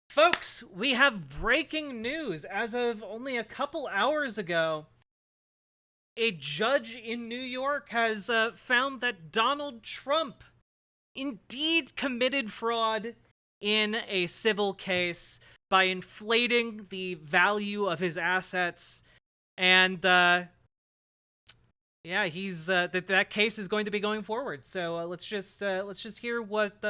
Folks, we have breaking news. As of only a couple hours ago, a judge in New York has found that Donald Trump indeed committed fraud in a civil case by inflating the value of his assets. And yeah, he's that case is going to be going forward. So let's just hear what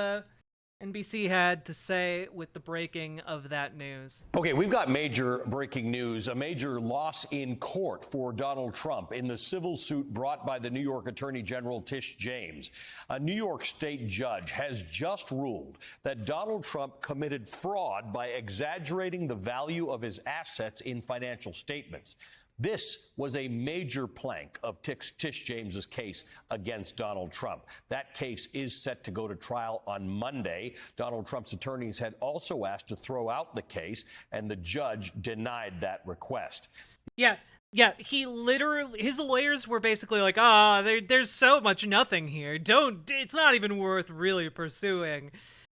NBC had to say with the breaking of that news. Okay, we've got major breaking news, a major loss in court for Donald Trump in the civil suit brought by the New York Attorney General Tish James. A New York state judge has just ruled that Donald Trump committed fraud by exaggerating the value of his assets in financial statements. This was a major plank of Tish James's case against Donald Trump. That case is set to go to trial on Monday. Donald Trump's attorneys had also asked to throw out the case, and the judge denied that request. Yeah, he literally, his lawyers were basically like, there's so much nothing here. It's not even worth really pursuing.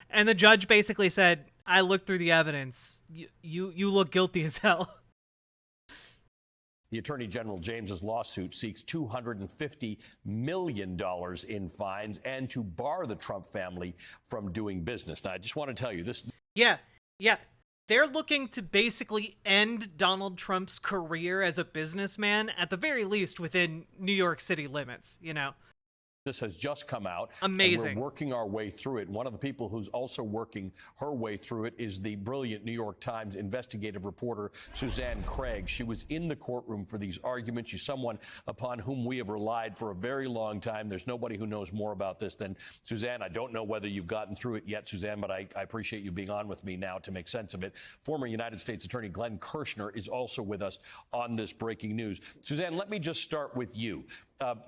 And the judge basically said, I looked through the evidence. You look guilty as hell. The Attorney General James's lawsuit seeks $250 million in fines and to bar the Trump family from doing business. Now, I just want to tell you this. Yeah. They're looking to basically end Donald Trump's career as a businessman, at the very least within New York City limits, you know? This has just come out. Amazing. And we're working our way through it. One of the people who's also working her way through it is the brilliant New York Times investigative reporter, Suzanne Craig. She was in the courtroom for these arguments. She's someone upon whom we have relied for a very long time. There's nobody who knows more about this than Suzanne. I don't know whether you've gotten through it yet, Suzanne, but I appreciate you being on with me now to make sense of it. Former United States Attorney Glenn Kirshner is also with us on this breaking news. Suzanne, let me just start with you.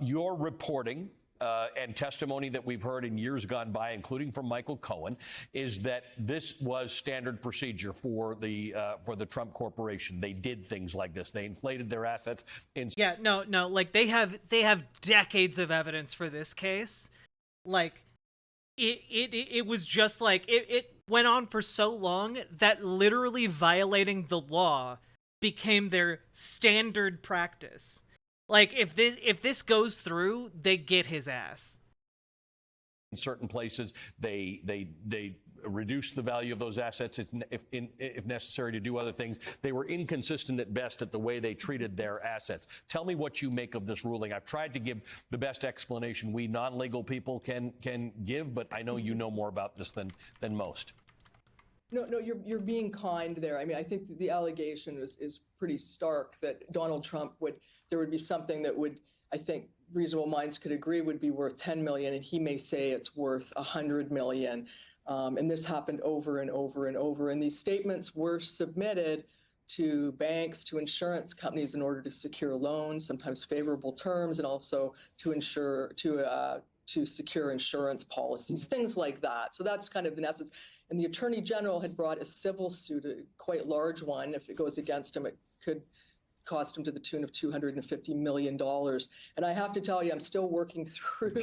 Your reporting and testimony that we've heard in years gone by, including from Michael Cohen, is that this was standard procedure for the Trump Corporation. They did things like this. They inflated their assets. No. Like they have decades of evidence for this case. Like it was just like it went on for so long that literally violating the law became their standard practice. Like, if this goes through, they get his ass. In certain places, they reduce the value of those assets if necessary to do other things. They were inconsistent at best at the way they treated their assets. Tell me what you make of this ruling. I've tried to give the best explanation we non-legal people can give, but I know you know more about this than most. No, you're being kind there. I mean, I think the allegation is pretty stark that Donald Trump there would be something that would, I think, reasonable minds could agree would be worth 10 million, and he may say it's worth 100 million. And this happened over and over and over. And these statements were submitted to banks, to insurance companies in order to secure loans, sometimes favorable terms, and also to secure insurance policies, things like that. So that's kind of in essence. And the Attorney General had brought a civil suit, a quite large one. If it goes against him, it could cost him to the tune of $250 million. And I have to tell you, I'm still working through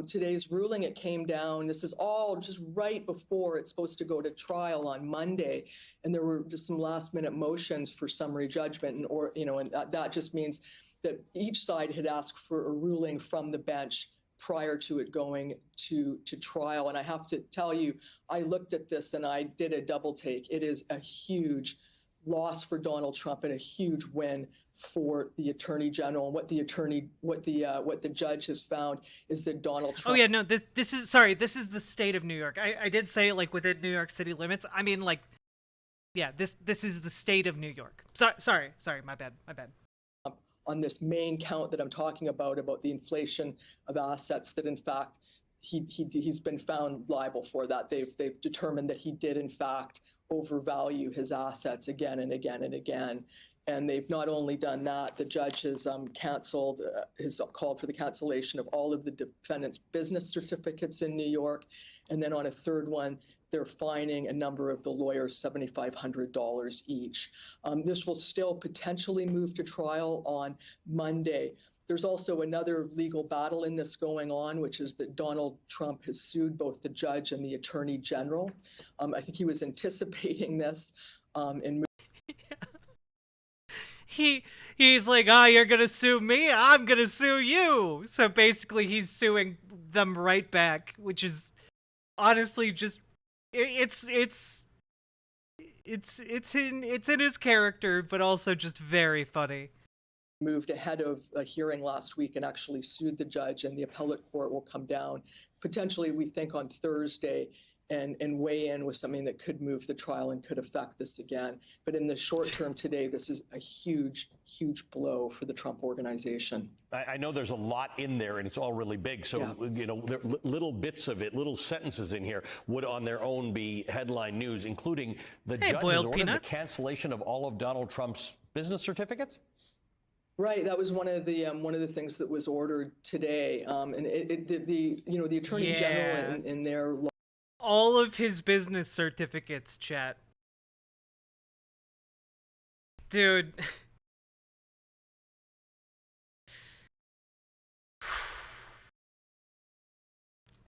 today's ruling. It came down. This is all just right before it's supposed to go to trial on Monday. And there were just some last minute motions for summary judgment. And that just means that each side had asked for a ruling from the bench prior to it going to trial. And I have to tell you, I looked at this and I did a double take. It is a huge loss for Donald Trump and a huge win for the Attorney General. And what the judge has found is that Donald Trump. Oh yeah, no, this is the state of New York. I did say like within New York City limits. I mean, like, yeah, this is the state of New York. Sorry, my bad. On this main count that I'm talking about the inflation of assets, that in fact he's been found liable for that. They've determined that he did in fact overvalue his assets again and again and again. And they've not only done that, the judge has called for the cancellation of all of the defendant's business certificates in New York. And then on a third one, they're fining a number of the lawyers $7,500 each. This will still potentially move to trial on Monday. There's also another legal battle in this going on, which is that Donald Trump has sued both the judge and the attorney general. I think he was anticipating this and he's like, oh, you're gonna sue me, I'm gonna sue you. So basically he's suing them right back, which is honestly just it's in his character, but also just very funny. moved ahead of a hearing last week and actually sued the judge, and the appellate court will come down potentially, we think, on Thursday and weigh in with something that could move the trial and could affect this again. But in the short term today, this is a huge, huge blow for the Trump organization. I know there's a lot in there, and it's all really big. So, you know, there, little bits of it, little sentences in here would on their own be headline news, including the judge has ordered the cancellation of all of Donald Trump's business certificates. Right, that was one of the things that was ordered today, and the attorney general in their all of his business certificates, chat. Dude.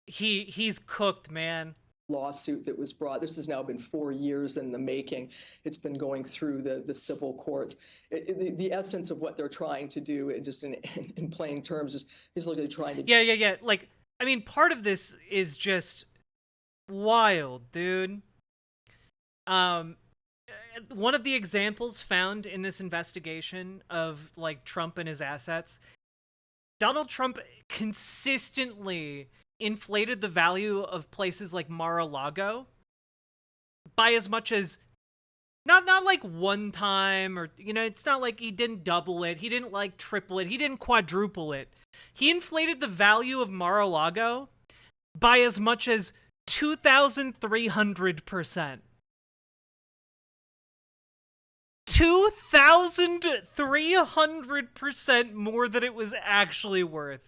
He's cooked, man. Lawsuit that was brought. This has now been 4 years in the making. It's been going through the civil courts. The essence of what they're trying to do, just in plain terms, is literally trying to... Yeah. Like, I mean, part of this is just wild, dude. One of the examples found in this investigation of, like, Trump and his assets, Donald Trump consistently inflated the value of places like Mar-a-Lago by as much as not like one time, or, you know, it's not like he didn't double it, he didn't like triple it, he didn't quadruple it. He inflated the value of Mar-a-Lago by as much as 2,300%. 2,300% more than it was actually worth.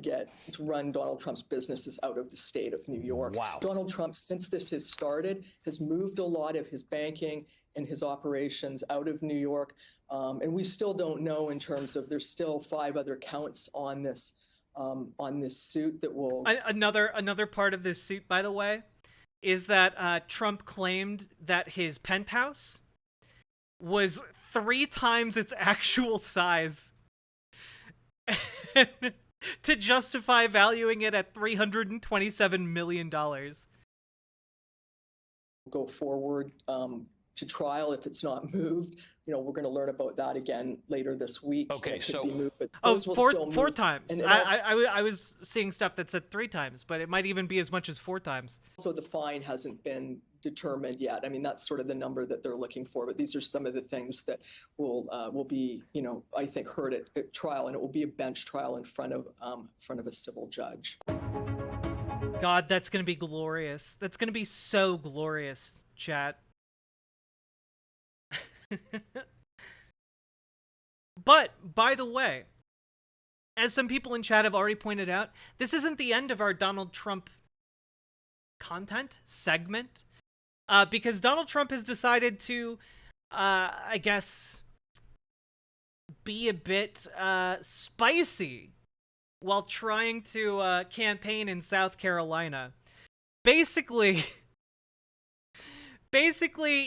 To run Donald Trump's businesses out of the state of New York. Wow. Donald Trump, since this has started, has moved a lot of his banking and his operations out of New York. And we still don't know in terms of, there's still 5 other counts on this suit that will... Another part of this suit, by the way, is that Trump claimed that his penthouse was 3 times its actual size to justify valuing it at $327 million. Go forward to trial if it's not moved. You know, we're going to learn about that again later this week. Okay, so... four times. And I was seeing stuff that said 3 times, but it might even be as much as 4 times. So the fine hasn't been determined yet. I mean, that's sort of the number that they're looking for, but these are some of the things that will be, you know, I think heard at trial, and it will be a bench trial in front of a civil judge. God, that's going to be glorious. That's going to be so glorious, chat. But, by the way, as some people in chat have already pointed out, this isn't the end of our Donald Trump content segment, because Donald Trump has decided to, I guess, be a bit spicy while trying to campaign in South Carolina. Basically,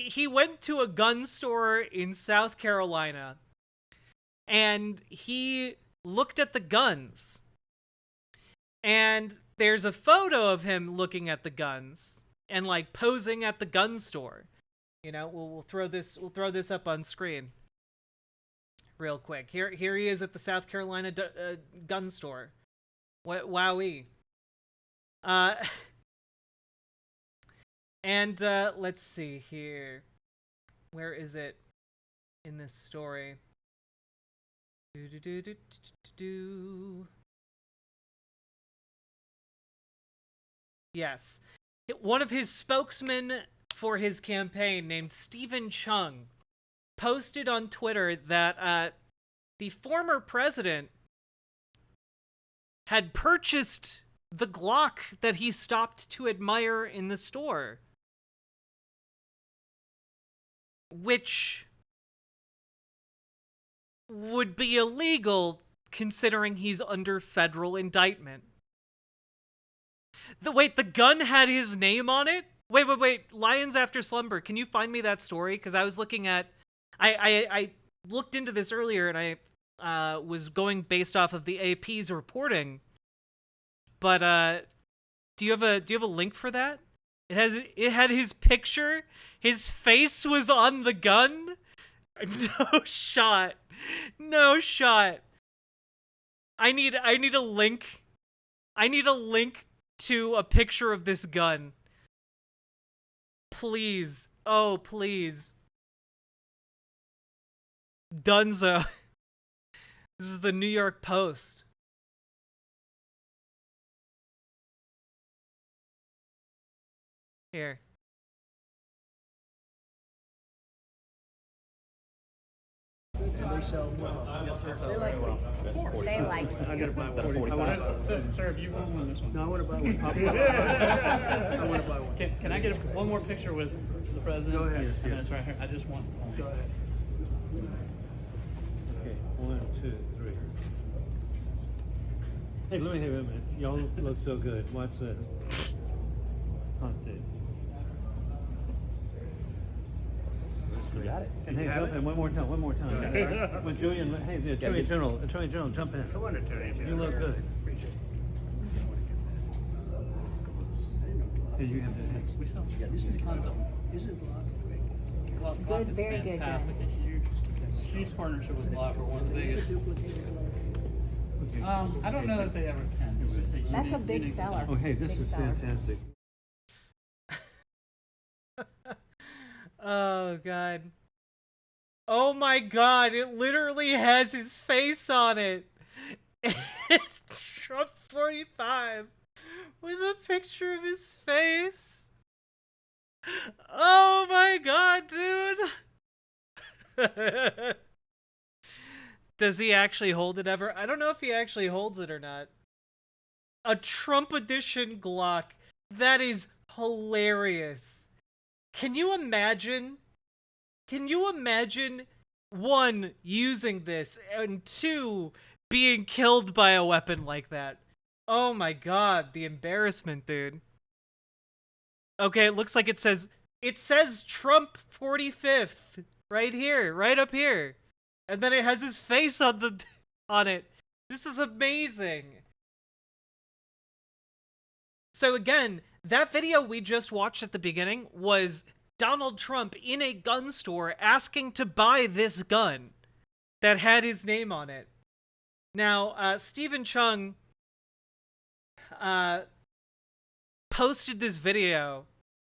he went to a gun store in South Carolina, and he looked at the guns. And there's a photo of him looking at the guns and, like, posing at the gun store. You know, we'll throw this up on screen real quick. Here he is at the South Carolina gun store. Wowee. And let's see here. Where is it in this story? Yes. One of his spokesmen for his campaign, named Stephen Chung, posted on Twitter that the former president had purchased the Glock that he stopped to admire in the store. Which would be illegal considering he's under federal indictment. The gun had his name on it? Wait. Lions After Slumber. Can you find me that story? Because I was looking at... I looked into this earlier, and I was going based off of the AP's reporting. But do you have a link for that? It had his picture. His face was on the gun. No shot. No shot. I need a link. I need a link to a picture of this gun. Please. Oh, please. Dunzo. This is the New York Post. Here. And they sell well. Yes, sir. They like me. They like I gotta buy one. 45. Sir, have you won this one? No, I want to buy one. I want to buy one. Can I get one more picture with the president? Go ahead. I mean, it's right here. I just want. Go ahead. Okay, 1, 2, 3. Hey, let me have a minute. Y'all look so good. Watch this. Hunted. You got it. And hey, jump in one more time. With Julian, hey, the Attorney General, jump in. Come on, Attorney General. You look good. Hey, you have that. We sell tons of them. Is it blocked? Glock is very good, fantastic. A huge partnership with Glock. We're one of the biggest. I don't know that they ever can. It's just That's a unique- big unique seller. design. Oh, hey, this Big is seller. fantastic. Oh, God. Oh, my God. It literally has his face on it. Trump 45 with a picture of his face. Oh, my God, dude. Does he actually hold it ever? I don't know if he actually holds it or not. A Trump edition Glock. That is hilarious. Can you imagine? Can you imagine, one, using this, and two, being killed by a weapon like that? Oh my God, the embarrassment, dude. Okay, it looks like it says Trump 45th right here, right up here. And then it has his face on it. This is amazing. So again, that video we just watched at the beginning was Donald Trump in a gun store asking to buy this gun that had his name on it. Now, Stephen Chung posted this video,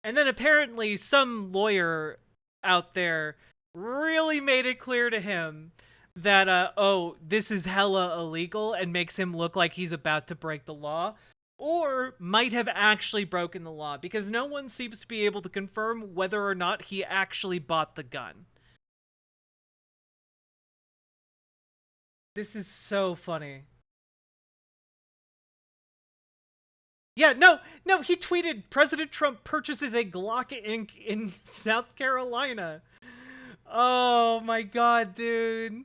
and then apparently some lawyer out there really made it clear to him that, oh, this is hella illegal, and makes him look like he's about to break the law. Or might have actually broken the law, because no one seems to be able to confirm whether or not he actually bought the gun. This is so funny. Yeah, no, he tweeted, President Trump purchases a Glock Inc. in South Carolina. Oh my God, dude.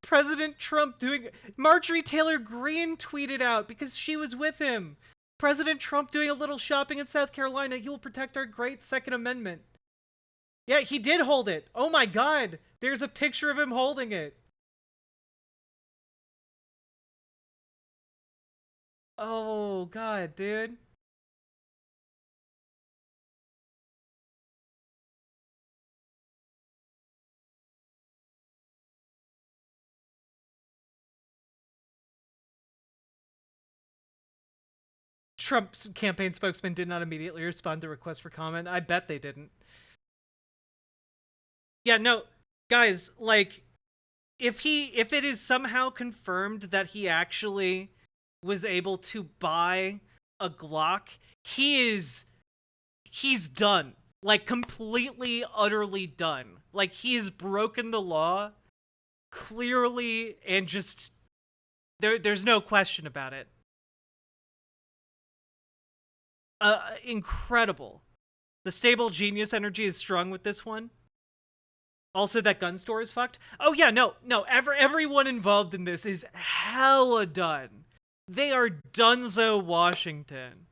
President Trump doing... Marjorie Taylor Greene tweeted out because she was with him. President Trump doing a little shopping in South Carolina. He will protect our great Second Amendment. Yeah, he did hold it. Oh my God. There's a picture of him holding it. Oh God, dude. Trump's campaign spokesman did not immediately respond to requests for comment. I bet they didn't. Yeah, no, guys, like, if it is somehow confirmed that he actually was able to buy a Glock, he's done. Like, completely, utterly done. Like, he has broken the law, clearly, and just, there's no question about it. Incredible. The stable genius energy is strong with this one. Also, that gun store is fucked. Oh yeah, no, everyone involved in this is hella done. They are Dunzo Washington.